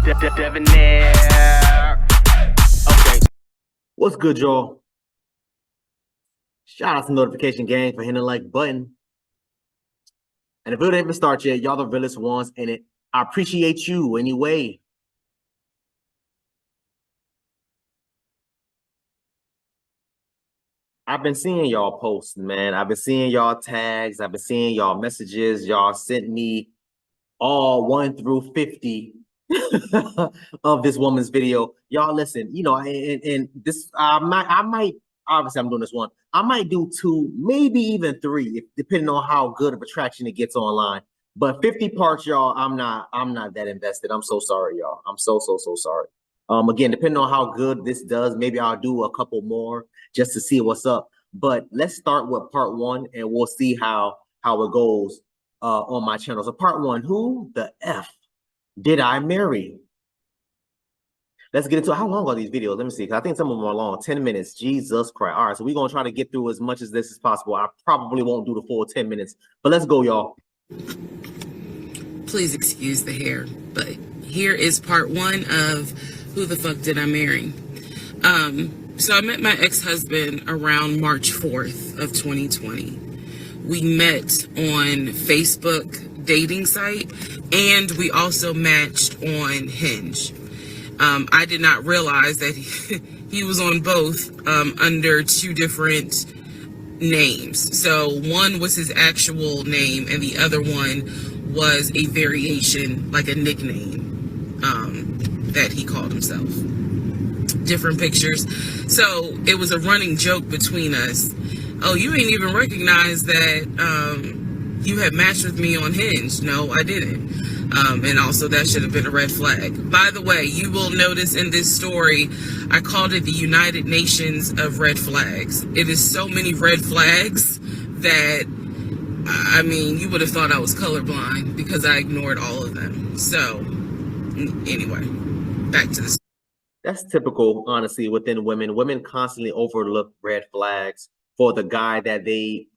Okay. What's good, y'all? Shout out to Notification Gang for hitting the like button. And if it didn't even start yet, y'all the realest ones in it. I appreciate you anyway. I've been seeing y'all posts, man. I've been seeing y'all tags. I've been seeing y'all messages. Y'all sent me all 1 through 50 of this woman's video. Y'all listen, you know, and this I might obviously I'm doing this one. I might do 2, maybe even 3, if, depending on how good of a traction it gets online. But 50 parts, y'all, I'm not that invested. I'm so sorry, y'all. I'm so sorry. Again, depending on how good this does, maybe I'll do a couple more just to see what's up. But let's start with part 1 and we'll see how it goes on my channel. So part 1, who the F did I marry? Let's get into it. How long are these videos? Let me see, because I think some of them are long. 10 minutes. Jesus Christ. All right, so we're going to try to get through as much as this as possible. I probably won't do the full 10 minutes, but let's go, y'all. Please excuse the hair, but here is part 1 of who the fuck did I marry? So I met my ex-husband around March 4th of 2020. We met on Facebook dating site, and we also matched on Hinge. I did not realize that he was on both under 2 different names. So one was his actual name, and the other one was a variation, like a nickname that he called himself. Different pictures. So it was a running joke between us. Oh, you ain't even recognize that you had matched with me on Hinge. No, I didn't. And also that should have been a red flag. By the way, you will notice in this story, I called it the United Nations of red flags. It is so many red flags that, I mean, you would have thought I was colorblind because I ignored all of them. So anyway, back to this. That's typical, honestly, within women. Women constantly overlook red flags for the guy that they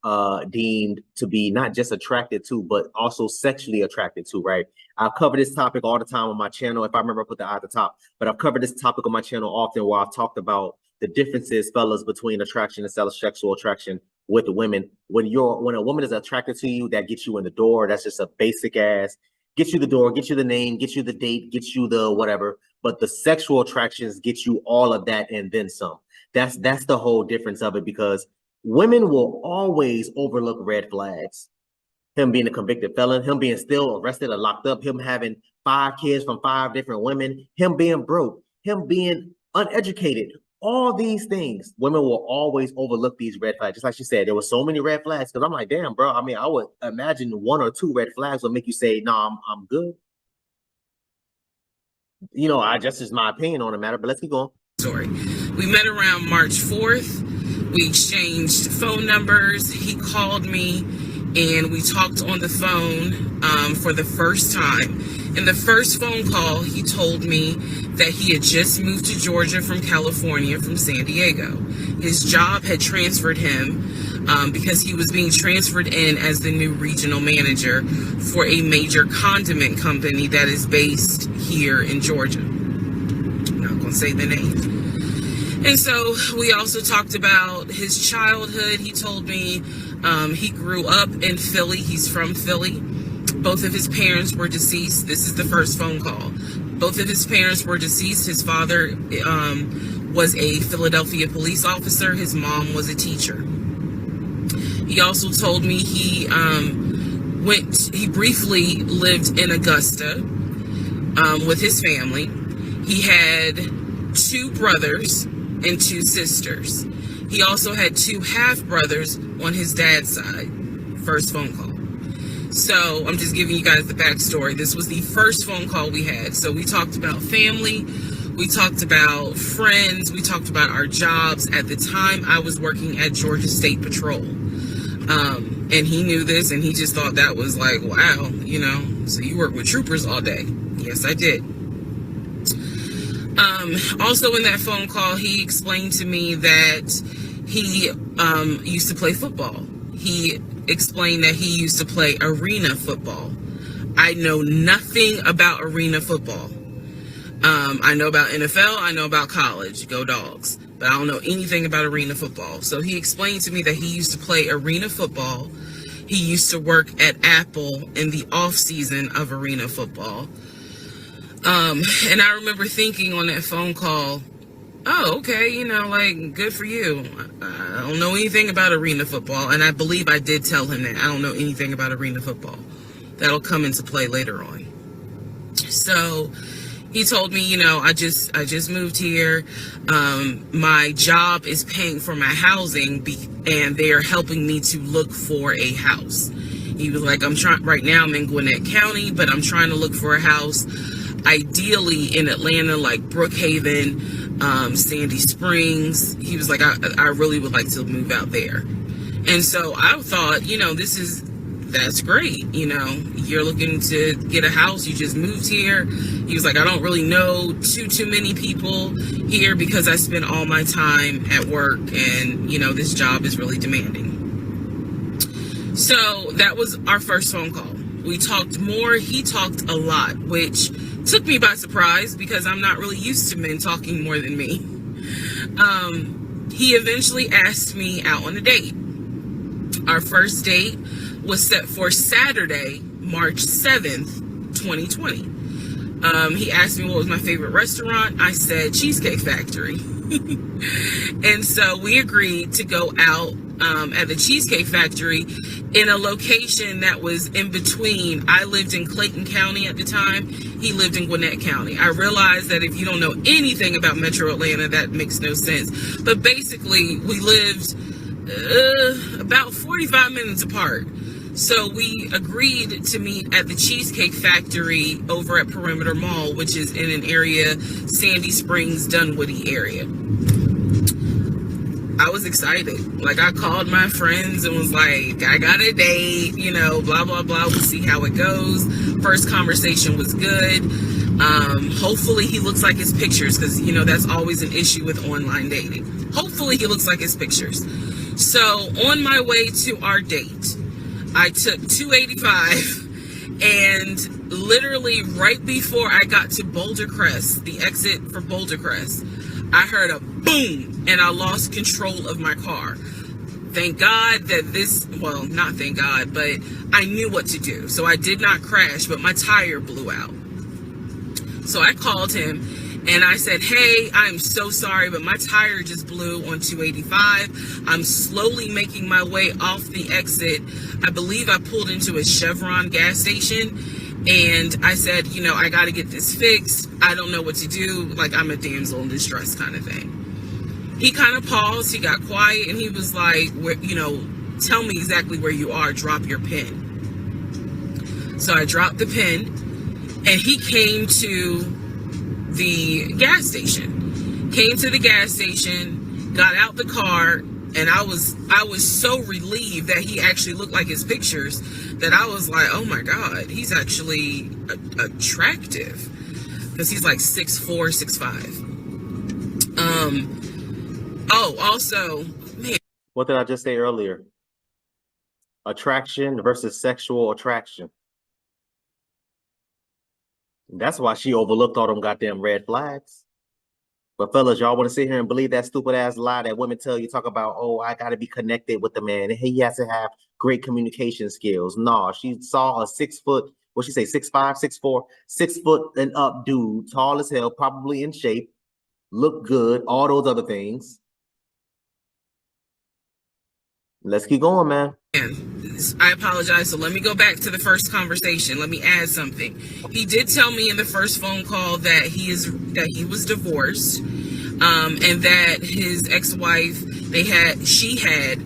deemed to be not just attracted to, but also sexually attracted to, right? I've covered this topic all the time on my channel. If I remember, I put the eye at the top, but I've covered this topic on my channel often where I've talked about the differences, fellas, between attraction and sexual attraction with women. When a woman is attracted to you, that gets you in the door. That's just a basic ass, get you the door, get you the name, get you the date, get you the whatever. But the sexual attractions get you all of that and then some. That's the whole difference of it, because women will always overlook red flags. Him being a convicted felon, him being still arrested or locked up, him having 5 kids from 5 different women, him being broke, him being uneducated, all these things, women will always overlook these red flags. Just like she said, there were so many red flags, because I'm like, damn, bro, I mean, I would imagine 1 or 2 red flags will make you say, nah, I'm good. You know, I just is my opinion on the matter, but let's keep going. Sorry. We met around March 4th. We exchanged phone numbers. He called me and we talked on the phone for the first time. In the first phone call, he told me that he had just moved to Georgia from California, from San Diego. His job had transferred him because he was being transferred in as the new regional manager for a major condiment company that is based here in Georgia. I'm not going to say the name. And so we also talked about his childhood. He told me he grew up in Philly. He's from Philly. Both of his parents were deceased. This is the first phone call. Both of his parents were deceased. His father was a Philadelphia police officer. His mom was a teacher. He also told me he briefly lived in Augusta with his family. He had 2 brothers and 2 sisters. He also had 2 half-brothers on his dad's side. First phone call. So I'm just giving you guys the backstory. This was the first phone call we had. So we talked about family. We talked about friends. We talked about our jobs. At the time, I was working at Georgia State Patrol. And he knew this, and he just thought that was like, wow, you know, so you work with troopers all day. Yes, I did. Also in that phone call, he explained to me that he used to play football. He explained that he used to play arena football. I know nothing about arena football. I know about NFL, I know about college, go Dogs, but I don't know anything about arena football. So he explained to me that he used to play arena football. He used to work at Apple in the off season of arena football. And I remember thinking on that phone call, oh, okay, you know, like, good for you. I don't know anything about arena football. And I believe I did tell him that I don't know anything about arena football. That'll come into play later on. So he told me, you know, I just moved here. My job is paying for my housing and they're helping me to look for a house. He was like, right now I'm in Gwinnett County, but I'm trying to look for a house, ideally in Atlanta, like Brookhaven, Sandy Springs. He was like, I really would like to move out there. And so I thought, you know, that's great. You know, you're looking to get a house. You just moved here. He was like, I don't really know too many people here because I spend all my time at work and, you know, this job is really demanding. So that was our first phone call. We talked more. He talked a lot, which took me by surprise because I'm not really used to men talking more than me. He eventually asked me out on a date. Our first date was set for Saturday, March 7th, 2020. He asked me what was my favorite restaurant. I said Cheesecake Factory. And so we agreed to go out at the Cheesecake Factory in a location that was in between. I lived in Clayton County at the time. He lived in Gwinnett County. I realized that if you don't know anything about Metro Atlanta, that makes no sense. But basically, we lived about 45 minutes apart. So we agreed to meet at the Cheesecake Factory over at Perimeter Mall, which is in an area, Sandy Springs, Dunwoody area. I was excited. Like, I called my friends and was like, I got a date, you know, blah, blah, blah. We'll see how it goes. First conversation was good. Hopefully he looks like his pictures because, you know, that's always an issue with online dating. Hopefully he looks like his pictures. So on my way to our date, I took 285 and literally right before I got to Boulder Crest, the exit for Boulder Crest, I heard a boom and I lost control of my car. Thank God that well, not thank God, but I knew what to do. So I did not crash, but my tire blew out. So I called him and I said, hey, I'm so sorry, but my tire just blew on 285. I'm slowly making my way off the exit. I believe I pulled into a Chevron gas station. And I said, you know, I got to get this fixed. I don't know what to do. Like, I'm a damsel in distress kind of thing. He kind of paused. He got quiet. And he was like, you know, tell me exactly where you are. Drop your pin. So I dropped the pin. And he came to the gas station. Came to the gas station. Got out the car. And I was so relieved that he actually looked like his pictures that I was like, oh my God, he's actually attractive. Because he's like 6'4", 6'5". Oh, also, man. What did I just say earlier? Attraction versus sexual attraction. That's why she overlooked all them goddamn red flags. But fellas, y'all want to sit here and believe that stupid ass lie that women tell you, talk about, oh, I got to be connected with the man. He has to have great communication skills. No, she saw a 6 foot, what'd she say, 6'5", 6'4", 6 foot and up dude, tall as hell, probably in shape, look good, all those other things. Let's keep going, man. I apologize. So let me go back to the first conversation. Let me add something. He did tell me in the first phone call that he was divorced, and that his ex-wife, she had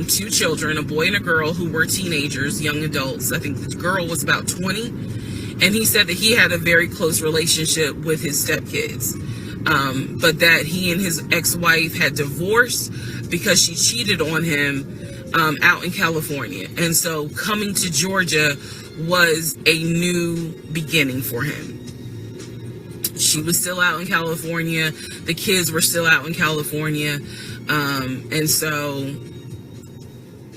2 children, a boy and a girl who were teenagers, young adults. I think the girl was about 20, and he said that he had a very close relationship with his stepkids, but that he and his ex-wife had divorced because she cheated on him out in California. And so coming to Georgia was a new beginning for him. She was still out in California. The kids were still out in California. And so,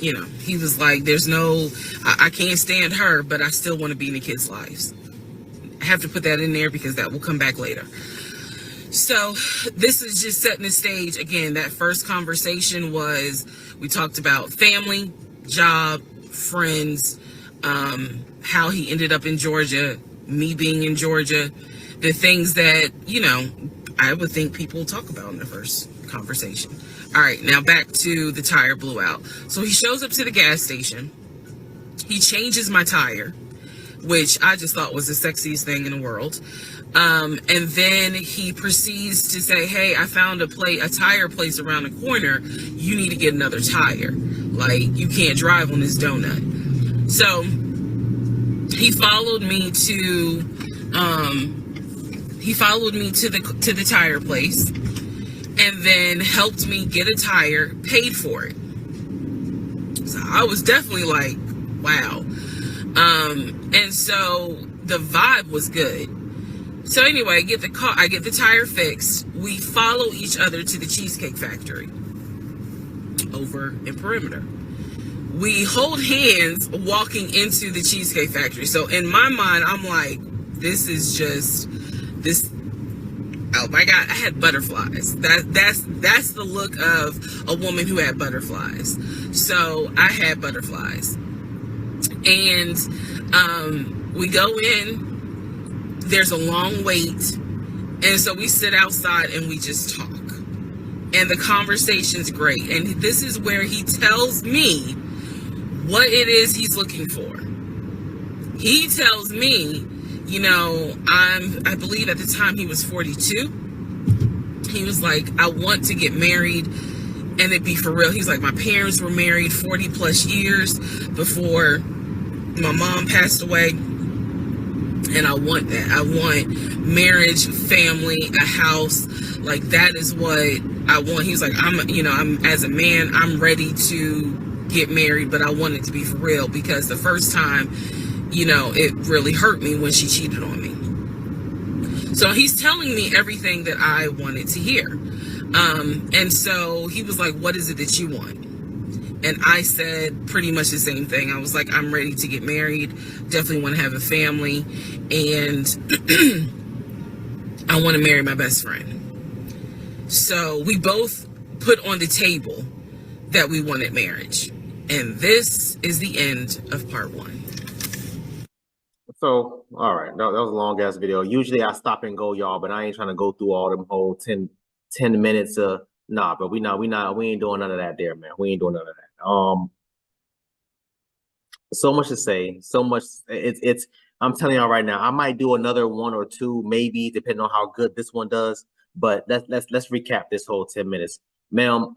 you know, he was like, I can't stand her, but I still want to be in the kids' lives. I have to put that in there because that will come back later. So this is just setting the stage. Again, that first conversation was, we talked about family, job, friends, how he ended up in Georgia, me being in Georgia, the things that, you know, I would think people talk about in the first conversation. All right, now back to the tire blew out. So he shows up to the gas station. He changes my tire, which I just thought was the sexiest thing in the world. And then he proceeds to say, hey, I found a tire place around the corner. You need to get another tire. Like, you can't drive on this donut. So he followed me to the tire place, and then helped me get a tire, paid for it. So I was definitely like, wow. And so the vibe was good. So anyway, I get the tire fixed. We follow each other to the Cheesecake Factory over in Perimeter. We hold hands walking into the Cheesecake Factory. So in my mind, I'm like, this is just this. Oh my God, I had butterflies. That's the look of a woman who had butterflies. So I had butterflies. And we go in. There's a long wait, and so we sit outside and we just talk, and the conversation's great. And this is where he tells me what it is he's looking for. He tells me, you know, I believe at the time he was 42. He was like, I want to get married and it be for real. He's like, my parents were married 40 plus years before my mom passed away. And I want that. I want marriage, family, a house. Like, that is what I want. He's like, I'm as a man, I'm ready to get married, but I want it to be for real, because the first time, you know, it really hurt me when she cheated on me. So he's telling me everything that I wanted to hear. And so he was like, what is it that you want? And I said pretty much the same thing. I was like, I'm ready to get married, definitely want to have a family, and I want to marry my best friend. So we both put on the table that we wanted marriage. And this is the end of part one. So, all right, that was a long ass video. Usually I stop and go, y'all, but I ain't trying to go through all them whole 10 minutes of nah, but we ain't doing none of that there, man. We ain't doing none of that. So much to say, so much. It's I'm telling y'all right now, I might do another one or two, maybe, depending on how good this one does. But let's recap this whole 10 minutes. Ma'am,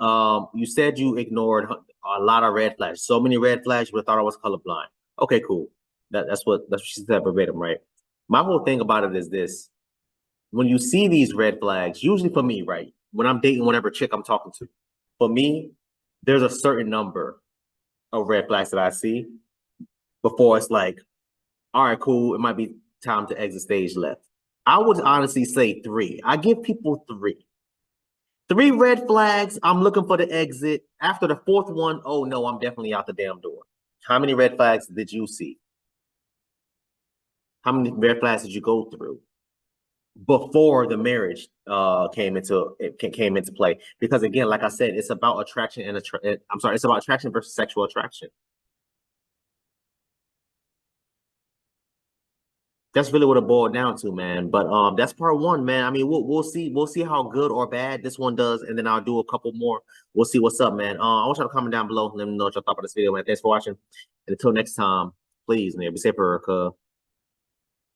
you said you ignored a lot of red flags. So many red flags, you would have thought I was colorblind. Okay, cool. That's what she said verbatim, right? My whole thing about it is this. When you see these red flags, usually for me, right, when I'm dating whatever chick I'm talking to, for me, there's a certain number of red flags that I see before it's like, all right, cool, it might be time to exit stage left. I would honestly say 3. I give people 3. 3 red flags, I'm looking for the exit. After the 4th one, oh no, I'm definitely out the damn door. How many red flags did you see? How many red flags did you go through before the marriage came into play? Because again, like I said, it's about attraction and it's about attraction versus sexual attraction. That's really what it boiled down to, man. But that's part 1, man. I mean, we'll see how good or bad this one does, and then I'll do a couple more. We'll see what's up, man. I want y'all to comment down below. Let me know what y'all thought about this video, man. Thanks for watching. And until next time, please, man, be safe, Erica.